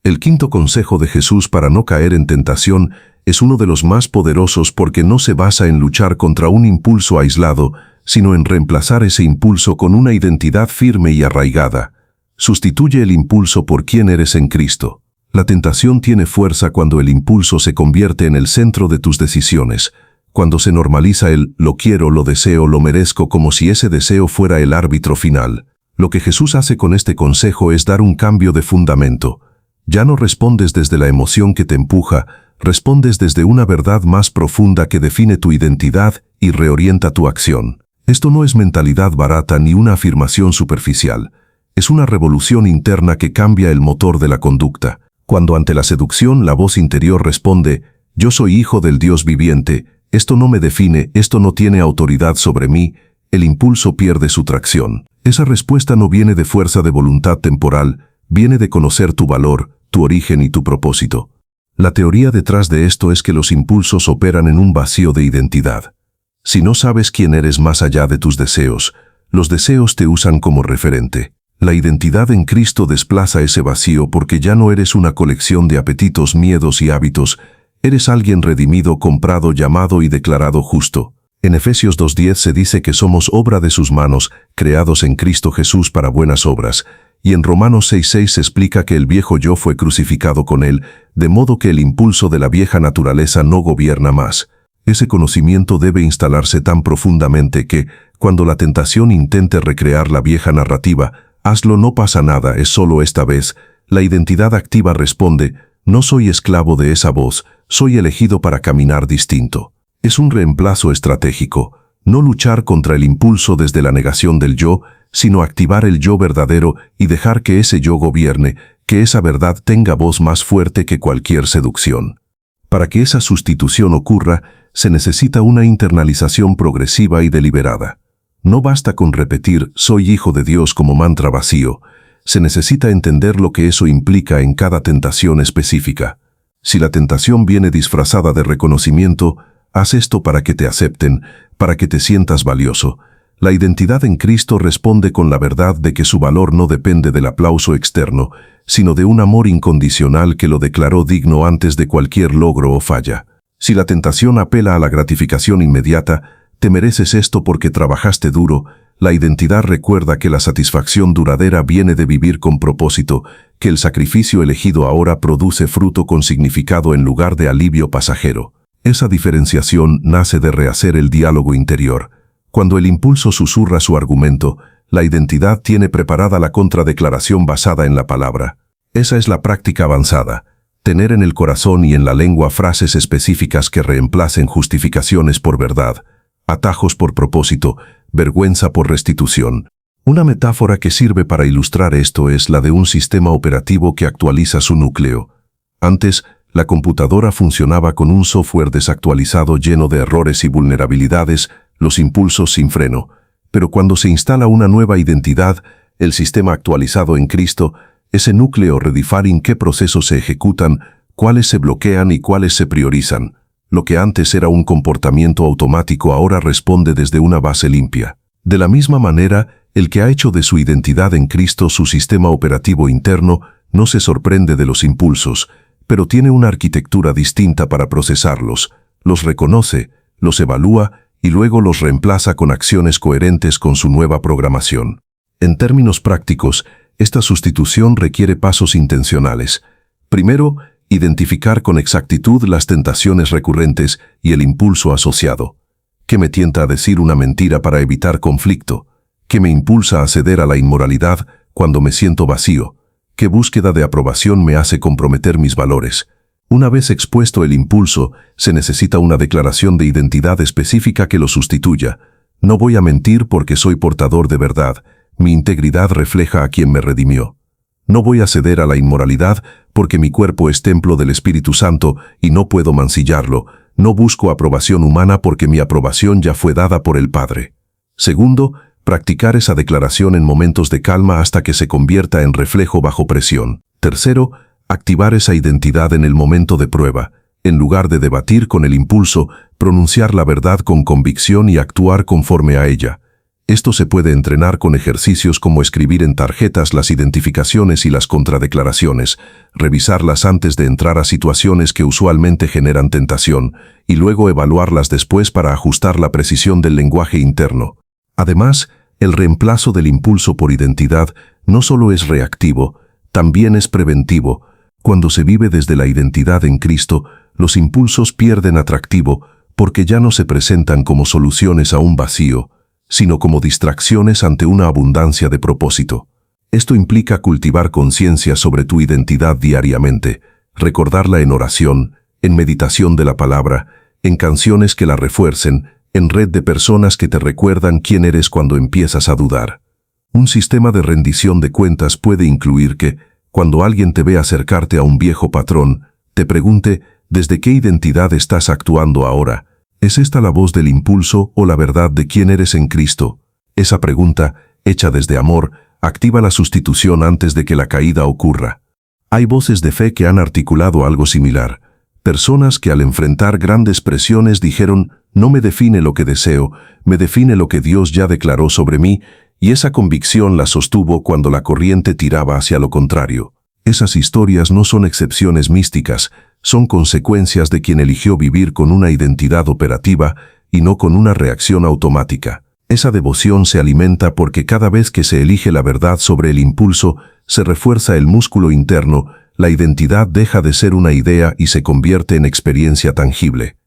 El quinto consejo de Jesús para no caer en tentación es uno de los más poderosos porque no se basa en luchar contra un impulso aislado, sino en reemplazar ese impulso con una identidad firme y arraigada. Sustituye el impulso por quién eres en Cristo. La tentación tiene fuerza cuando el impulso se convierte en el centro de tus decisiones, cuando se normaliza el lo quiero, lo deseo, lo merezco como si ese deseo fuera el árbitro final. Lo que Jesús hace con este consejo es dar un cambio de fundamento. Ya no respondes desde la emoción que te empuja, respondes desde una verdad más profunda que define tu identidad y reorienta tu acción. Esto no es mentalidad barata ni una afirmación superficial. Es una revolución interna que cambia el motor de la conducta. Cuando ante la seducción la voz interior responde, yo soy hijo del Dios viviente, esto no me define, esto no tiene autoridad sobre mí, el impulso pierde su tracción. Esa respuesta no viene de fuerza de voluntad temporal, viene de conocer tu valor, tu origen y tu propósito. La teoría detrás de esto es que los impulsos operan en un vacío de identidad. Si no sabes quién eres más allá de tus deseos, los deseos te usan como referente. La identidad en Cristo desplaza ese vacío porque ya no eres una colección de apetitos, miedos y hábitos. Eres alguien redimido, comprado, llamado y declarado justo. En Efesios 2:10 se dice que somos obra de sus manos, creados en Cristo Jesús para buenas obras. Y en Romanos 6:6 se explica que el viejo yo fue crucificado con él, de modo que el impulso de la vieja naturaleza no gobierna más. Ese conocimiento debe instalarse tan profundamente que, cuando la tentación intente recrear la vieja narrativa, hazlo, no pasa nada, es solo esta vez. La identidad activa responde, no soy esclavo de esa voz, soy elegido para caminar distinto. Es un reemplazo estratégico, no luchar contra el impulso desde la negación del yo, sino activar el yo verdadero y dejar que ese yo gobierne, que esa verdad tenga voz más fuerte que cualquier seducción. Para que esa sustitución ocurra, se necesita una internalización progresiva y deliberada. No basta con repetir «soy hijo de Dios» como mantra vacío. Se necesita entender lo que eso implica en cada tentación específica. Si la tentación viene disfrazada de reconocimiento, haz esto para que te acepten, para que te sientas valioso. La identidad en Cristo responde con la verdad de que su valor no depende del aplauso externo, sino de un amor incondicional que lo declaró digno antes de cualquier logro o falla. Si la tentación apela a la gratificación inmediata, te mereces esto porque trabajaste duro. La identidad recuerda que la satisfacción duradera viene de vivir con propósito, que el sacrificio elegido ahora produce fruto con significado en lugar de alivio pasajero. Esa diferenciación nace de rehacer el diálogo interior. Cuando el impulso susurra su argumento, la identidad tiene preparada la contradeclaración basada en la palabra. Esa es la práctica avanzada. Tener en el corazón y en la lengua frases específicas que reemplacen justificaciones por verdad, atajos por propósito, vergüenza por restitución. Una metáfora que sirve para ilustrar esto es la de un sistema operativo que actualiza su núcleo. Antes, la computadora funcionaba con un software desactualizado lleno de errores y vulnerabilidades, los impulsos sin freno. Pero cuando se instala una nueva identidad, el sistema actualizado en Cristo, ese núcleo redefine qué procesos se ejecutan, cuáles se bloquean y cuáles se priorizan. Lo que antes era un comportamiento automático ahora responde desde una base limpia. De la misma manera, el que ha hecho de su identidad en Cristo su sistema operativo interno no se sorprende de los impulsos, pero tiene una arquitectura distinta para procesarlos, los reconoce, los evalúa y luego los reemplaza con acciones coherentes con su nueva programación. En términos prácticos, esta sustitución requiere pasos intencionales. Primero, identificar con exactitud las tentaciones recurrentes y el impulso asociado. ¿Qué me tienta a decir una mentira para evitar conflicto? ¿Qué me impulsa a ceder a la inmoralidad cuando me siento vacío? ¿Qué búsqueda de aprobación me hace comprometer mis valores? Una vez expuesto el impulso, se necesita una declaración de identidad específica que lo sustituya. No voy a mentir porque soy portador de verdad. Mi integridad refleja a quien me redimió. No voy a ceder a la inmoralidad porque mi cuerpo es templo del Espíritu Santo y no puedo mancillarlo. No busco aprobación humana porque mi aprobación ya fue dada por el Padre. Segundo, practicar esa declaración en momentos de calma hasta que se convierta en reflejo bajo presión. Tercero, activar esa identidad en el momento de prueba. En lugar de debatir con el impulso, pronunciar la verdad con convicción y actuar conforme a ella. Esto se puede entrenar con ejercicios como escribir en tarjetas las identificaciones y las contradeclaraciones, revisarlas antes de entrar a situaciones que usualmente generan tentación, y luego evaluarlas después para ajustar la precisión del lenguaje interno. Además, el reemplazo del impulso por identidad no solo es reactivo, también es preventivo. Cuando se vive desde la identidad en Cristo, los impulsos pierden atractivo porque ya no se presentan como soluciones a un vacío, sino como distracciones ante una abundancia de propósito. Esto implica cultivar conciencia sobre tu identidad diariamente, recordarla en oración, en meditación de la palabra, en canciones que la refuercen, en red de personas que te recuerdan quién eres cuando empiezas a dudar. Un sistema de rendición de cuentas puede incluir que, cuando alguien te ve acercarte a un viejo patrón, te pregunte ¿desde qué identidad estás actuando ahora? ¿Es esta la voz del impulso o la verdad de quién eres en Cristo? Esa pregunta, hecha desde amor, activa la sustitución antes de que la caída ocurra. Hay voces de fe que han articulado algo similar. Personas que al enfrentar grandes presiones dijeron, no me define lo que deseo, me define lo que Dios ya declaró sobre mí, y esa convicción la sostuvo cuando la corriente tiraba hacia lo contrario. Esas historias no son excepciones místicas, son consecuencias de quien eligió vivir con una identidad operativa y no con una reacción automática. Esa devoción se alimenta porque cada vez que se elige la verdad sobre el impulso, se refuerza el músculo interno, la identidad deja de ser una idea y se convierte en experiencia tangible.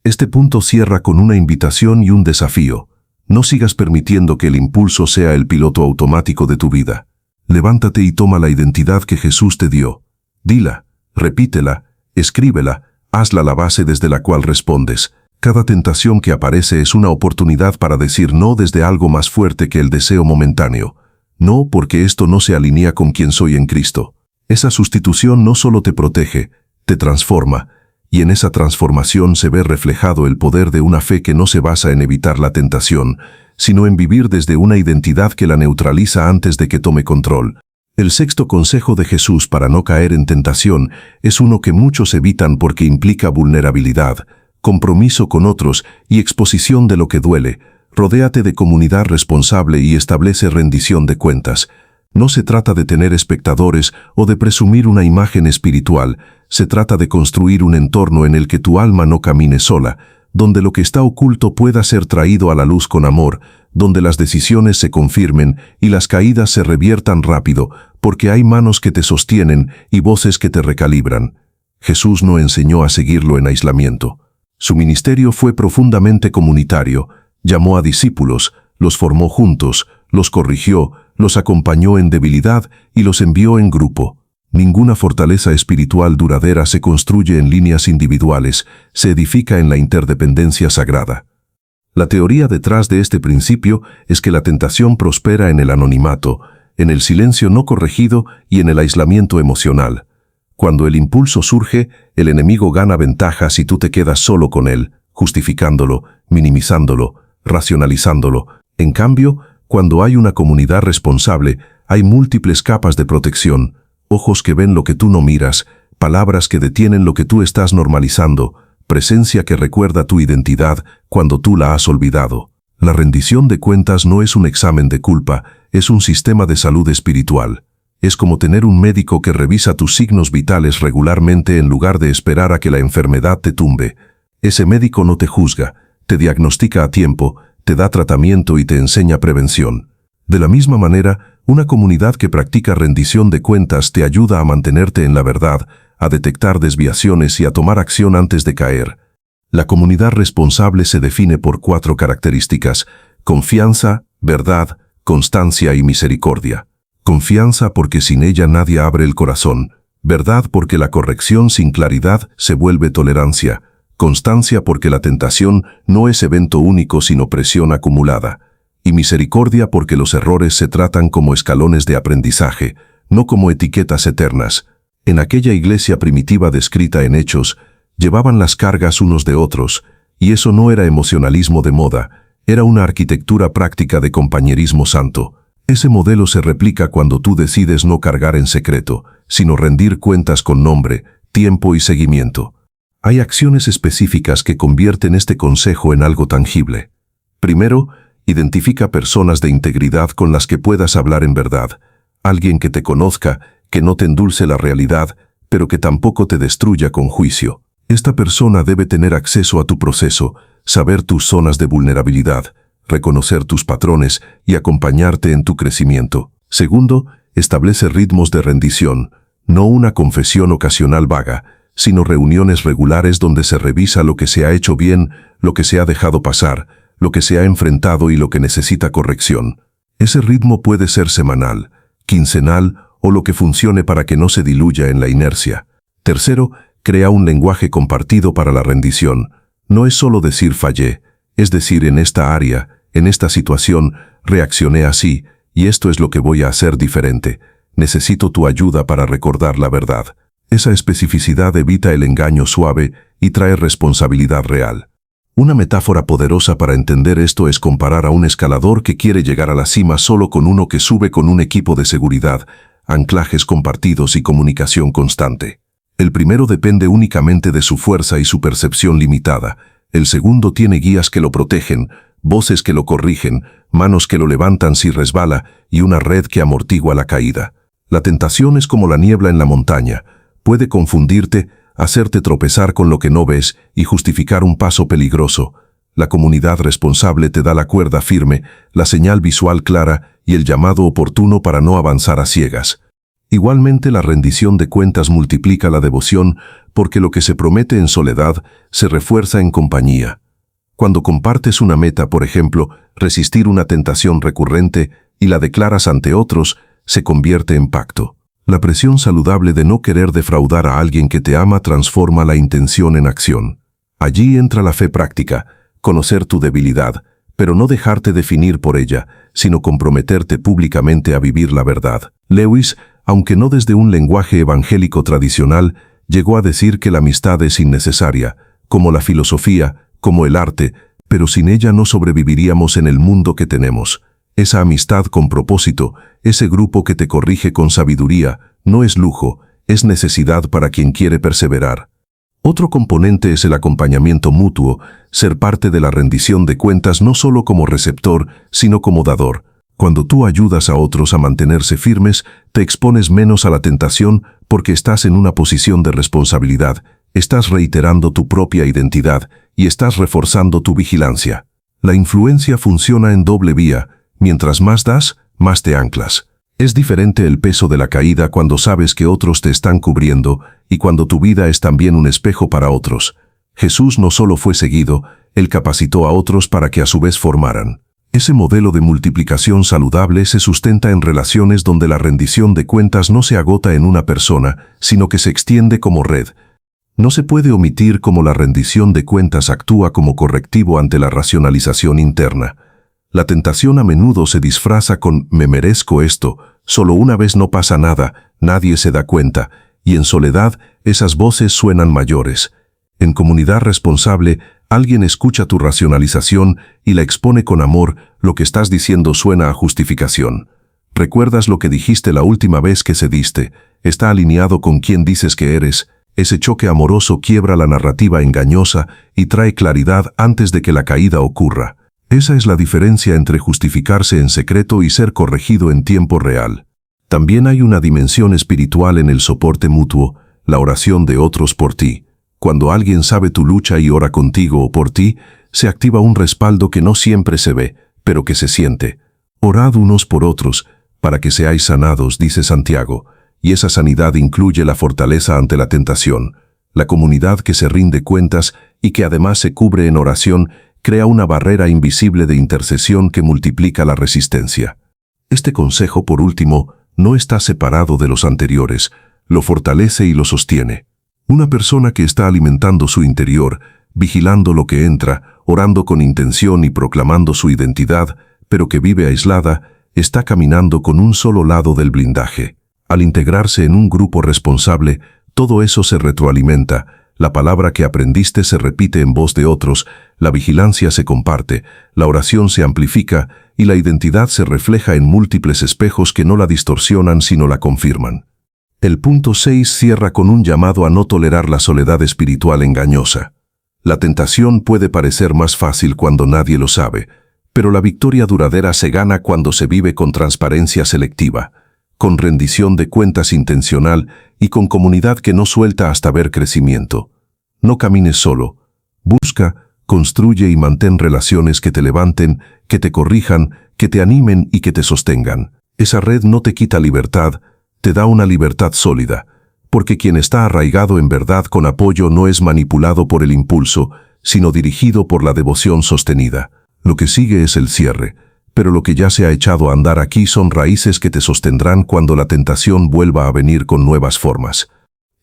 Este punto cierra con una invitación y un desafío. No sigas permitiendo que el impulso sea el piloto automático de tu vida. Levántate y toma la identidad que Jesús te dio. Dila, repítela, escríbela, hazla la base desde la cual respondes. Cada tentación que aparece es una oportunidad para decir no desde algo más fuerte que el deseo momentáneo. No porque esto no se alinea con quien soy en Cristo. Esa sustitución no solo te protege, te transforma, y en esa transformación se ve reflejado el poder de una fe que no se basa en evitar la tentación, sino en vivir desde una identidad que la neutraliza antes de que tome control. El sexto consejo de Jesús para no caer en tentación es uno que muchos evitan porque implica vulnerabilidad, compromiso con otros y exposición de lo que duele. Rodéate de comunidad responsable y establece rendición de cuentas. No se trata de tener espectadores o de presumir una imagen espiritual, se trata de construir un entorno en el que tu alma no camine sola, donde lo que está oculto pueda ser traído a la luz con amor, donde las decisiones se confirmen y las caídas se reviertan rápido, porque hay manos que te sostienen y voces que te recalibran. Jesús no enseñó a seguirlo en aislamiento. Su ministerio fue profundamente comunitario, llamó a discípulos, los formó juntos, los corrigió, los acompañó en debilidad y los envió en grupo. Ninguna fortaleza espiritual duradera se construye en líneas individuales, se edifica en la interdependencia sagrada. La teoría detrás de este principio es que la tentación prospera en el anonimato, en el silencio no corregido y en el aislamiento emocional. Cuando el impulso surge, el enemigo gana ventaja si tú te quedas solo con él, justificándolo, minimizándolo, racionalizándolo. En cambio, cuando hay una comunidad responsable, hay múltiples capas de protección, ojos que ven lo que tú no miras, palabras que detienen lo que tú estás normalizando, presencia que recuerda tu identidad cuando tú la has olvidado. La rendición de cuentas no es un examen de culpa, es un sistema de salud espiritual. Es como tener un médico que revisa tus signos vitales regularmente en lugar de esperar a que la enfermedad te tumbe. Ese médico no te juzga, te diagnostica a tiempo, te da tratamiento y te enseña prevención. De la misma manera, una comunidad que practica rendición de cuentas te ayuda a mantenerte en la verdad, a detectar desviaciones y a tomar acción antes de caer. La comunidad responsable se define por 4 características: confianza, verdad, constancia y misericordia. Confianza porque sin ella nadie abre el corazón. Verdad porque la corrección sin claridad se vuelve tolerancia. Constancia porque la tentación no es evento único sino presión acumulada. Y misericordia porque los errores se tratan como escalones de aprendizaje, no como etiquetas eternas. En aquella iglesia primitiva descrita en Hechos, llevaban las cargas unos de otros, y eso no era emocionalismo de moda, era una arquitectura práctica de compañerismo santo. Ese modelo se replica cuando tú decides no cargar en secreto, sino rendir cuentas con nombre, tiempo y seguimiento. Hay acciones específicas que convierten este consejo en algo tangible. Primero, identifica personas de integridad con las que puedas hablar en verdad. Alguien que te conozca, que no te endulce la realidad, pero que tampoco te destruya con juicio. Esta persona debe tener acceso a tu proceso, saber tus zonas de vulnerabilidad, reconocer tus patrones y acompañarte en tu crecimiento. Segundo, establece ritmos de rendición, no una confesión ocasional vaga, sino reuniones regulares donde se revisa lo que se ha hecho bien, lo que se ha dejado pasar, lo que se ha enfrentado y lo que necesita corrección. Ese ritmo puede ser semanal, quincenal o lo que funcione para que no se diluya en la inercia. Tercero, crea un lenguaje compartido para la rendición. No es solo decir fallé, es decir en esta área, en esta situación, reaccioné así, y esto es lo que voy a hacer diferente. Necesito tu ayuda para recordar la verdad. Esa especificidad evita el engaño suave y trae responsabilidad real. Una metáfora poderosa para entender esto es comparar a un escalador que quiere llegar a la cima solo con uno que sube con un equipo de seguridad, anclajes compartidos y comunicación constante. El primero depende únicamente de su fuerza y su percepción limitada. El segundo tiene guías que lo protegen, voces que lo corrigen, manos que lo levantan si resbala y una red que amortigua la caída. La tentación es como la niebla en la montaña. Puede confundirte, hacerte tropezar con lo que no ves y justificar un paso peligroso. La comunidad responsable te da la cuerda firme, la señal visual clara y el llamado oportuno para no avanzar a ciegas. Igualmente, la rendición de cuentas multiplica la devoción porque lo que se promete en soledad se refuerza en compañía. Cuando compartes una meta, por ejemplo, resistir una tentación recurrente, y la declaras ante otros, se convierte en pacto. La presión saludable de no querer defraudar a alguien que te ama transforma la intención en acción. Allí entra la fe práctica, conocer tu debilidad, pero no dejarte definir por ella, sino comprometerte públicamente a vivir la verdad. Lewis, aunque no desde un lenguaje evangélico tradicional, llegó a decir que la amistad es innecesaria, como la filosofía, como el arte, pero sin ella no sobreviviríamos en el mundo que tenemos. Esa amistad con propósito, ese grupo que te corrige con sabiduría, no es lujo, es necesidad para quien quiere perseverar. Otro componente es el acompañamiento mutuo, ser parte de la rendición de cuentas no solo como receptor, sino como dador. Cuando tú ayudas a otros a mantenerse firmes, te expones menos a la tentación porque estás en una posición de responsabilidad, estás reiterando tu propia identidad y estás reforzando tu vigilancia. La influencia funciona en doble vía. Mientras más das, más te anclas. Es diferente el peso de la caída cuando sabes que otros te están cubriendo y cuando tu vida es también un espejo para otros. Jesús no solo fue seguido, Él capacitó a otros para que a su vez formaran. Ese modelo de multiplicación saludable se sustenta en relaciones donde la rendición de cuentas no se agota en una persona, sino que se extiende como red. No se puede omitir cómo la rendición de cuentas actúa como correctivo ante la racionalización interna. La tentación a menudo se disfraza con «me merezco esto», solo una vez no pasa nada, nadie se da cuenta, y en soledad esas voces suenan mayores. En comunidad responsable, alguien escucha tu racionalización y la expone con amor, lo que estás diciendo suena a justificación. ¿Recuerdas lo que dijiste la última vez que cediste? Está alineado con quien dices que eres. Ese choque amoroso quiebra la narrativa engañosa y trae claridad antes de que la caída ocurra. Esa es la diferencia entre justificarse en secreto y ser corregido en tiempo real. También hay una dimensión espiritual en el soporte mutuo, la oración de otros por ti. Cuando alguien sabe tu lucha y ora contigo o por ti, se activa un respaldo que no siempre se ve, pero que se siente. Orad unos por otros, para que seáis sanados, dice Santiago, y esa sanidad incluye la fortaleza ante la tentación. La comunidad que se rinde cuentas y que además se cubre en oración crea una barrera invisible de intercesión que multiplica la resistencia. Este consejo, por último, no está separado de los anteriores, lo fortalece y lo sostiene. Una persona que está alimentando su interior, vigilando lo que entra, orando con intención y proclamando su identidad, pero que vive aislada, está caminando con un solo lado del blindaje. Al integrarse en un grupo responsable, todo eso se retroalimenta. La palabra que aprendiste se repite en voz de otros, la vigilancia se comparte, la oración se amplifica y la identidad se refleja en múltiples espejos que no la distorsionan sino la confirman. El punto 6 cierra con un llamado a no tolerar la soledad espiritual engañosa. La tentación puede parecer más fácil cuando nadie lo sabe, pero la victoria duradera se gana cuando se vive con transparencia selectiva, con rendición de cuentas intencional y con comunidad que no suelta hasta ver crecimiento. No camines solo. Busca, construye y mantén relaciones que te levanten, que te corrijan, que te animen y que te sostengan. Esa red no te quita libertad, te da una libertad sólida, porque quien está arraigado en verdad con apoyo no es manipulado por el impulso, sino dirigido por la devoción sostenida. Lo que sigue es el cierre, pero lo que ya se ha echado a andar aquí son raíces que te sostendrán cuando la tentación vuelva a venir con nuevas formas.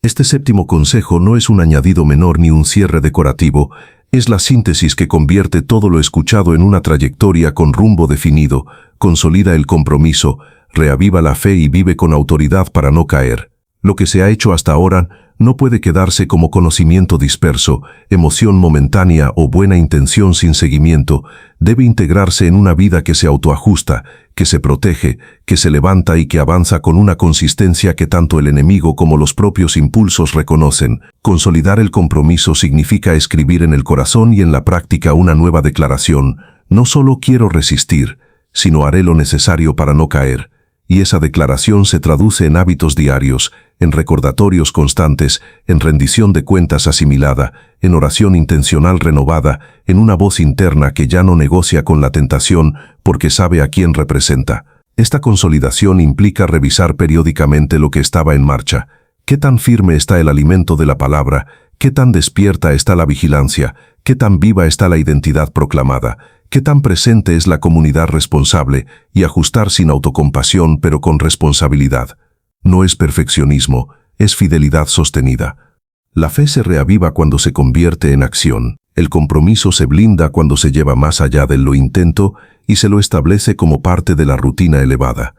Este séptimo consejo no es un añadido menor ni un cierre decorativo, es la síntesis que convierte todo lo escuchado en una trayectoria con rumbo definido, consolida el compromiso, reaviva la fe y vive con autoridad para no caer. Lo que se ha hecho hasta ahora no puede quedarse como conocimiento disperso, emoción momentánea o buena intención sin seguimiento, debe integrarse en una vida que se autoajusta, que se protege, que se levanta y que avanza con una consistencia que tanto el enemigo como los propios impulsos reconocen. Consolidar el compromiso significa escribir en el corazón y en la práctica una nueva declaración: no solo quiero resistir, sino haré lo necesario para no caer. Y esa declaración se traduce en hábitos diarios, en recordatorios constantes, en rendición de cuentas asimilada, en oración intencional renovada, en una voz interna que ya no negocia con la tentación porque sabe a quién representa. Esta consolidación implica revisar periódicamente lo que estaba en marcha. ¿Qué tan firme está el alimento de la palabra? ¿Qué tan despierta está la vigilancia? ¿Qué tan viva está la identidad proclamada? ¿Qué tan presente es la comunidad responsable y ajustar sin autocompasión pero con responsabilidad? No es perfeccionismo, es fidelidad sostenida. La fe se reaviva cuando se convierte en acción. El compromiso se blinda cuando se lleva más allá del lo intento y se lo establece como parte de la rutina elevada.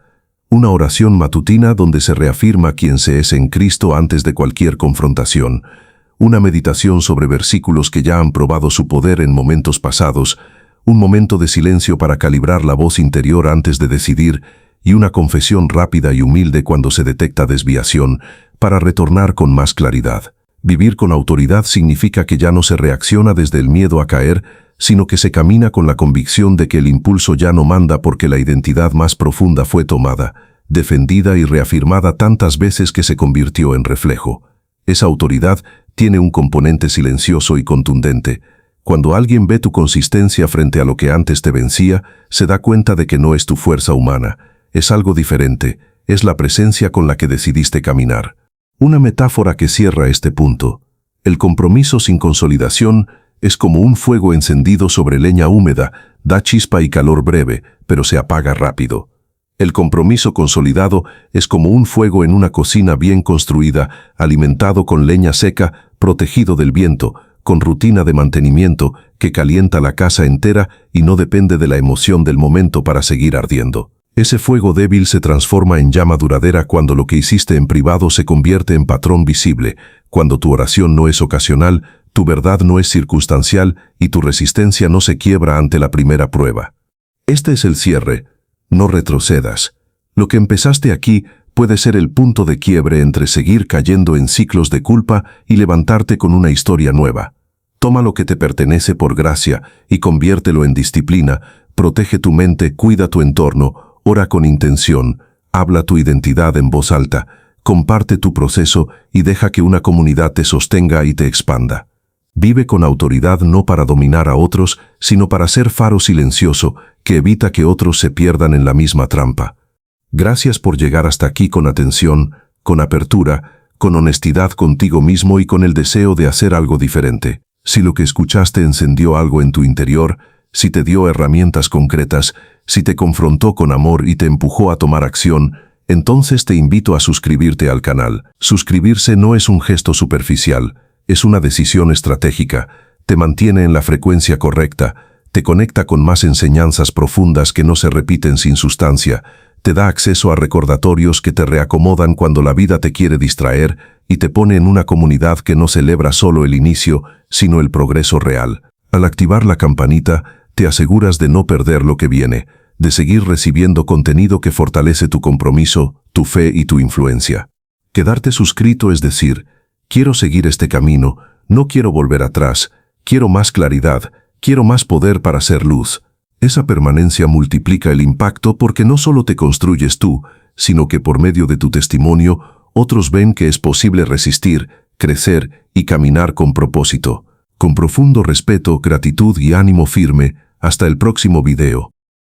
Una oración matutina donde se reafirma quién se es en Cristo antes de cualquier confrontación. Una meditación sobre versículos que ya han probado su poder en momentos pasados. Un momento de silencio para calibrar la voz interior antes de decidir y una confesión rápida y humilde cuando se detecta desviación para retornar con más claridad. Vivir con autoridad significa que ya no se reacciona desde el miedo a caer, sino que se camina con la convicción de que el impulso ya no manda porque la identidad más profunda fue tomada, defendida y reafirmada tantas veces que se convirtió en reflejo. Esa autoridad tiene un componente silencioso y contundente. Cuando alguien ve tu consistencia frente a lo que antes te vencía, se da cuenta de que no es tu fuerza humana, es algo diferente, es la presencia con la que decidiste caminar. Una metáfora que cierra este punto. El compromiso sin consolidación es como un fuego encendido sobre leña húmeda, da chispa y calor breve, pero se apaga rápido. El compromiso consolidado es como un fuego en una cocina bien construida, alimentado con leña seca, protegido del viento, con rutina de mantenimiento que calienta la casa entera y no depende de la emoción del momento para seguir ardiendo. Ese fuego débil se transforma en llama duradera cuando lo que hiciste en privado se convierte en patrón visible, cuando tu oración no es ocasional, tu verdad no es circunstancial y tu resistencia no se quiebra ante la primera prueba. Este es el cierre. No retrocedas. Lo que empezaste aquí puede ser el punto de quiebre entre seguir cayendo en ciclos de culpa y levantarte con una historia nueva. Toma lo que te pertenece por gracia y conviértelo en disciplina, protege tu mente, cuida tu entorno, ora con intención, habla tu identidad en voz alta, comparte tu proceso y deja que una comunidad te sostenga y te expanda. Vive con autoridad no para dominar a otros, sino para ser faro silencioso que evita que otros se pierdan en la misma trampa. Gracias por llegar hasta aquí con atención, con apertura, con honestidad contigo mismo y con el deseo de hacer algo diferente. Si lo que escuchaste encendió algo en tu interior, si te dio herramientas concretas, si te confrontó con amor y te empujó a tomar acción, entonces te invito a suscribirte al canal. Suscribirse no es un gesto superficial, es una decisión estratégica, te mantiene en la frecuencia correcta, te conecta con más enseñanzas profundas que no se repiten sin sustancia, te da acceso a recordatorios que te reacomodan cuando la vida te quiere distraer y te pone en una comunidad que no celebra solo el inicio, sino el progreso real. Al activar la campanita, te aseguras de no perder lo que viene, de seguir recibiendo contenido que fortalece tu compromiso, tu fe y tu influencia. Quedarte suscrito es decir, quiero seguir este camino, no quiero volver atrás, quiero más claridad, quiero más poder para ser luz. Esa permanencia multiplica el impacto porque no solo te construyes tú, sino que por medio de tu testimonio, otros ven que es posible resistir, crecer y caminar con propósito. Con profundo respeto, gratitud y ánimo firme, hasta el próximo video.